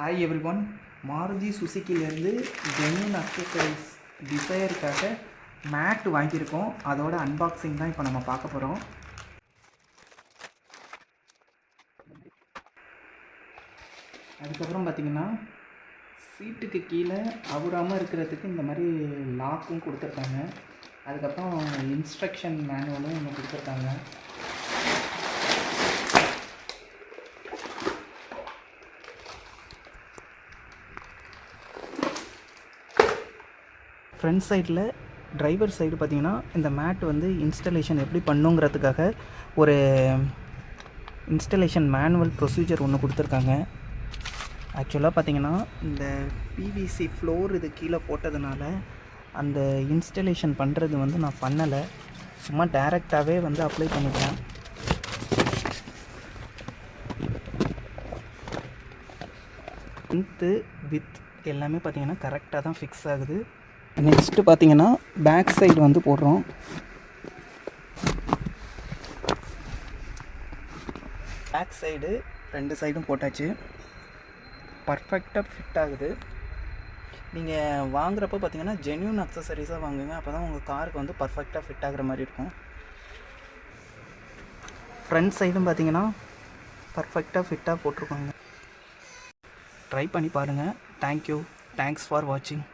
Hi everyone. Maruti சுசுக்கிலேருந்து genuine accessories டிசையருக்காக mat வாங்கியிருக்கோம். அதோட அன்பாக்சிங் தான் இப்போ நம்ம பார்க்க போகிறோம். அதுக்கப்புறம் பார்த்திங்கன்னா சீட்டுக்கு கீழே அவுறாமல் இருக்கிறதுக்கு இந்த மாதிரி லாக்கும் கொடுத்துருக்காங்க. அதுக்கப்புறம் இன்ஸ்ட்ரக்ஷன் மேனுவலும் ஒன்று கொடுத்துருக்காங்க. ஃப்ரண்ட் சைடில் டிரைவர் சைடு பார்த்திங்கன்னா இந்த மேட் வந்து இன்ஸ்டலேஷன் எப்படி பண்ணுங்கிறதுக்காக ஒரு இன்ஸ்டலேஷன் மேனுவல் ப்ரொசீஜர் ஒன்று கொடுத்துருக்காங்க. ஆக்சுவலாக பார்த்திங்கன்னா இந்த பிவிசி ஃப்ளோர் இது கீழே போட்டதுனால அந்த இன்ஸ்டலேஷன் பண்ணுறது வந்து நான் பண்ணலை. சும்மா டைரெக்டாகவே வந்து அப்ளை பண்ணிக்கிறேன். வித் எல்லாமே பார்த்திங்கன்னா கரெக்டாக தான் ஃபிக்ஸ் ஆகுது. நெக்ஸ்ட்டு பார்த்திங்கன்னா பேக் சைடு வந்து போடுறோம். பேக் சைடு ரெண்டு சைடும் போட்டாச்சு. பர்ஃபெக்டாக ஃபிட் ஆகுது. நீங்கள் வாங்குறப்போ பார்த்திங்கன்னா ஜென்யூன் அக்சசரிஸாக வாங்குங்க. அப்போ தான் உங்கள் காருக்கு வந்து பர்ஃபெக்டாக ஃபிட் ஆகிற மாதிரி இருக்கும். ஃப்ரண்ட் சைடும் பார்த்திங்கன்னா பர்ஃபெக்டாக ஃபிட்டாக போட்டிருக்காங்க. ட்ரை பண்ணி பாருங்கள். தேங்க்யூ. தேங்க்ஸ் ஃபார் வாட்சிங்.